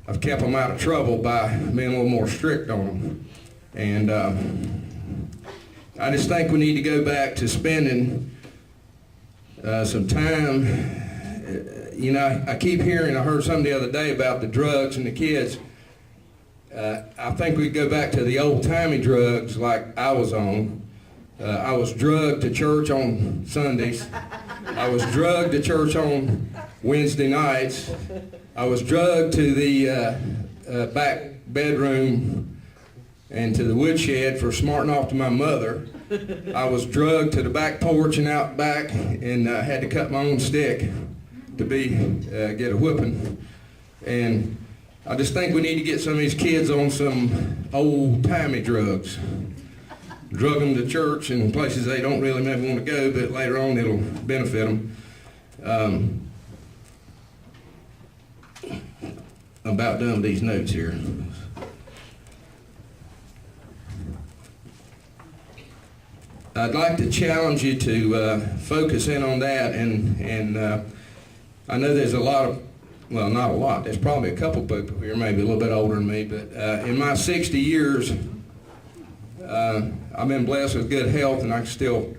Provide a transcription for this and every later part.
I've kept them out of trouble by being a little more strict on them. And I just think we need to go back to spending some time. You know, I keep hearing, I heard something the other day about the drugs and the kids. I think we go back to the old-timey drugs like I was on. I was drugged to church on Sundays. I was drugged to church on Wednesday nights. I was drugged to the back bedroom and to the woodshed for smarting off to my mother. I was drugged to the back porch and out back and had to cut my own stick to get a whooping. And I just think we need to get some of these kids on some old-timey drugs. Drug them to church and places they don't really never want to go, but later on it'll benefit them. I'm about done with these notes here. I'd like to challenge you to focus in on that, and I know there's a lot of, well, not a lot, there's probably a couple people here, maybe a little bit older than me, but in my 60 years, I've been blessed with good health, and I can still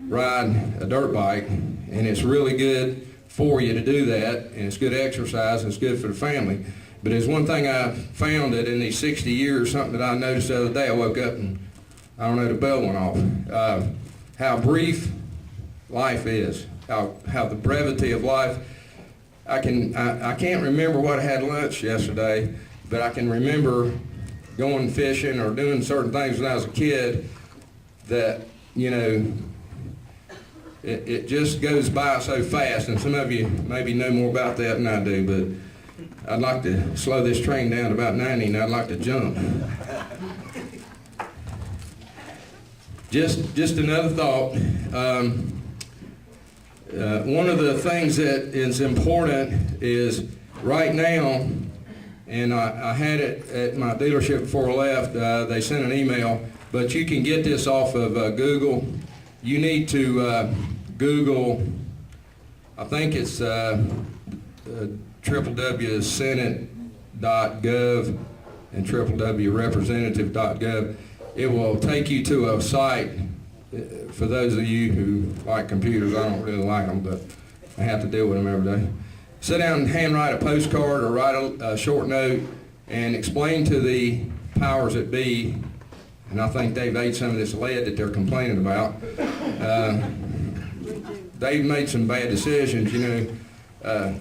ride a dirt bike, and it's really good for you to do that, and it's good exercise, and it's good for the family. But there's one thing I found that in these 60 years, something that I noticed the other day, I woke up and I don't know, the bell went off. How brief life is, how the brevity of life. I can't remember what I had lunch yesterday, but I can remember going fishing or doing certain things when I was a kid that, you know, it just goes by so fast, and some of you maybe know more about that than I do, but I'd like to slow this train down to about 90 and I'd like to jump. Just another thought. One of the things that is important is right now, and I had it at my dealership before I left, they sent an email, but you can get this off of Google. You need to Google, I think it's www.senate.gov and www.representative.gov. It will take you to a site. For those of you who like computers, I don't really like them, but I have to deal with them every day. Sit down and handwrite a postcard or write a short note and explain to the powers that be, and I think they've ate some of this lead that they're complaining about. They've made some bad decisions, you know.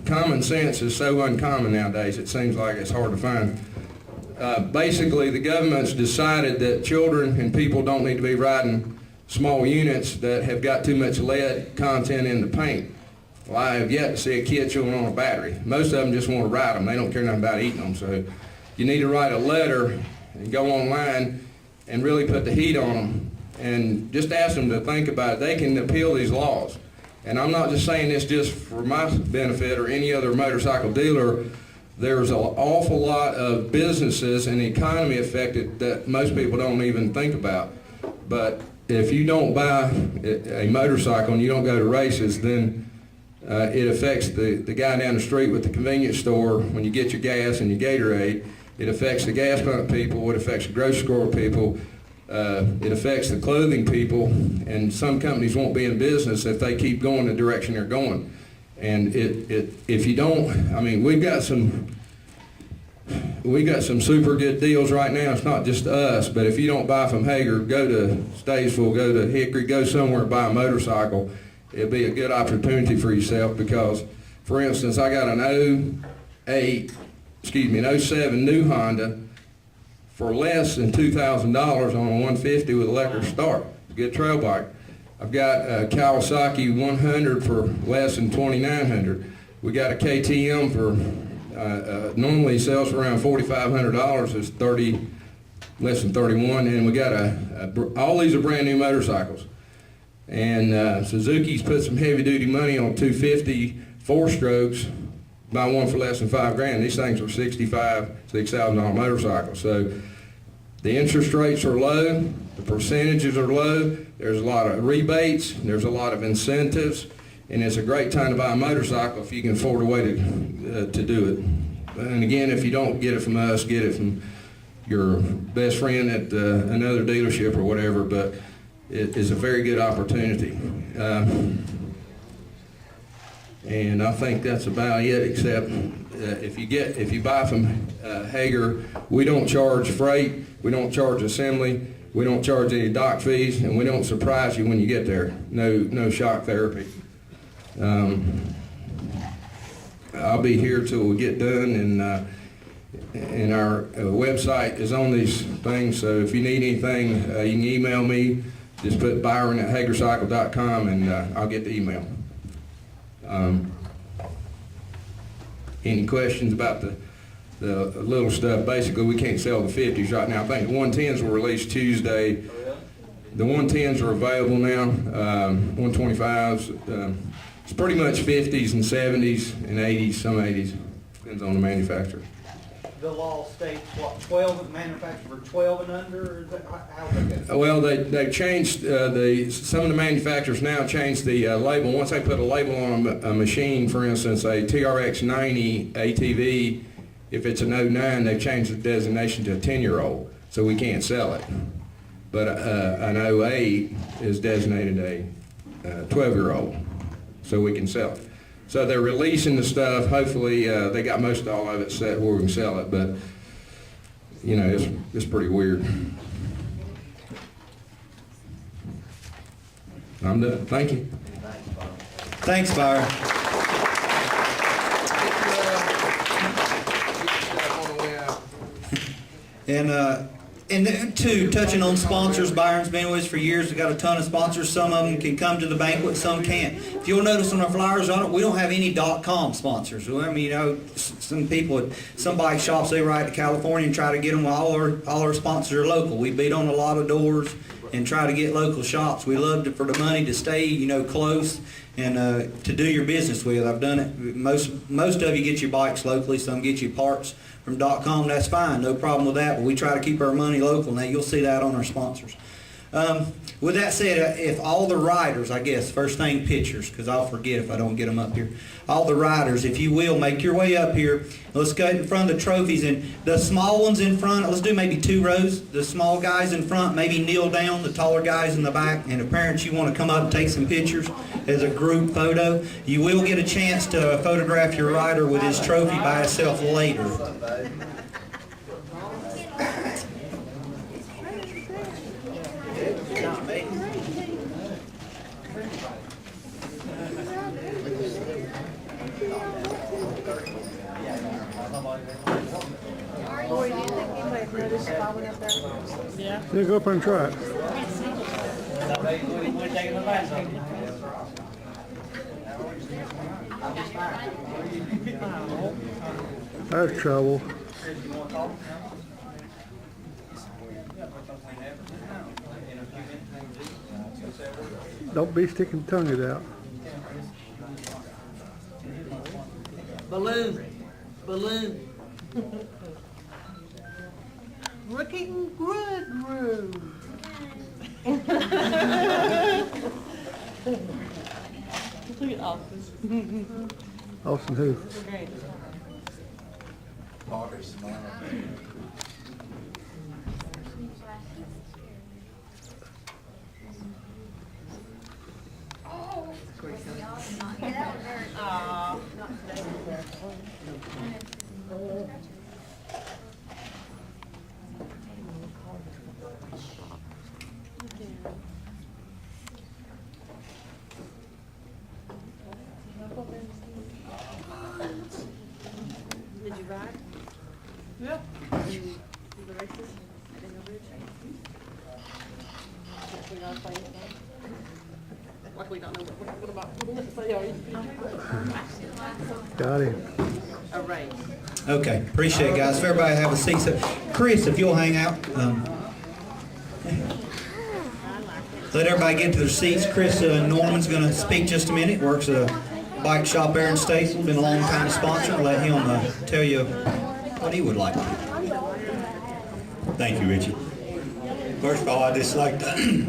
Common sense is so uncommon nowadays, it seems like it's hard to find. Basically, the government's decided that children and people don't need to be riding small units that have got too much lead content in the paint. Well, I have yet to see a kid chewing on a battery. Most of them just want to ride them. They don't care nothing about eating them. So you need to write a letter and go online and really put the heat on them and just ask them to think about it. They can appeal these laws. And I'm not just saying this just for my benefit or any other motorcycle dealer. There's an awful lot of businesses and the economy affected that most people don't even think about. But if you don't buy a motorcycle and you don't go to races, then it affects the guy down the street with the convenience store when you get your gas and your Gatorade. It affects the gas pump people. It affects the grocery store people. It affects the clothing people. And some companies won't be in business if they keep going the direction they're going. And if you don't, I mean, we got some super good deals right now. It's not just us, but if you don't buy from Hager, go to Statesville, go to Hickory, go somewhere and buy a motorcycle. It'll be a good opportunity for yourself because, for instance, I got an 07 new Honda for less than $2,000 on a 150 with electric start. Good trail bike. I've got a Kawasaki 100 for less than $2,900. We got a KTM for normally sells for around $4,500. It's less than 31, and we got all these are brand new motorcycles. And Suzuki's put some heavy duty money on 250 4-strokes. Buy one for less than $5,000. These things are $6,000 motorcycles. So the interest rates are low, the percentages are low. There's a lot of rebates, there's a lot of incentives, and it's a great time to buy a motorcycle if you can afford a way to do it. And again, if you don't get it from us, get it from your best friend at another dealership or whatever, but it is a very good opportunity. And I think that's about it, except if you buy from Hager, we don't charge freight, we don't charge assembly, we don't charge any dock fees, and we don't surprise you when you get there. No shock therapy. I'll be here till we get done, and our website is on these things, so if you need anything, you can email me. Just put Byron@hagercycle.com, and I'll get the email. Any questions about the little stuff? Basically, we can't sell the 50s right now. I think the 110s were released Tuesday. The 110s are available now. 125s. It's pretty much 50s and 70s and 80s, some 80s. Depends on the manufacturer. The law states, what, 12 manufacturer, 12 and under, or is that, how's that go? Well, they changed, some of the manufacturers now changed the label. Once they put a label on a machine, for instance, a TRX 90 ATV, if it's an 09, they've changed the designation to a 10-year-old, so we can't sell it. But an 08 is designated a 12-year-old, so we can sell it. So they're releasing the stuff. Hopefully, they got most all of it set where we can sell it, but you know, it's pretty weird. I'm done. Thank you. Thanks, Byron. And too, touching on sponsors, Byron's been with us for years. We've got a ton of sponsors. Some of them can come to the banquet, some can't. If you'll notice on our flyers, we don't have any .com sponsors. I mean, you know, some people, some bike shops, they ride to California and try to get them. All our sponsors are local. We beat on a lot of doors and try to get local shops. We love for the money to stay, you know, close and to do your business with. I've done it. Most of you get your bikes locally. Some get you parts from .com. That's fine, no problem with that. But we try to keep our money local. Now you'll see that on our sponsors. With that said, if all the riders, I guess, first thing pictures, because I'll forget if I don't get them up here. All the riders, if you will, make your way up here. Let's go in front of the trophies, and the small ones in front, let's do maybe 2 rows. The small guys in front, maybe kneel down, the taller guys in the back, and the parents, you want to come up and take some pictures as a group photo. You will get a chance to photograph your rider with his trophy by himself later. Yeah, go up and try it. That's trouble. Don't be sticking tongue out. Balloon. Looking good, Roo. Look at Austin. Austin who? Great. Did you ride? Yeah. The races? I didn't know which. We gotta play it now. Like we don't know what about. Got him. A race. Okay, appreciate it, guys. If everybody have a seat. So, Chris, if you'll hang out. Let everybody get to their seats. Chris Norman's going to speak just a minute. Works at a bike shop there in Statesville. Been a long time sponsor. Let him tell you what he would like to do. Thank you, Richie. First of all, I just like to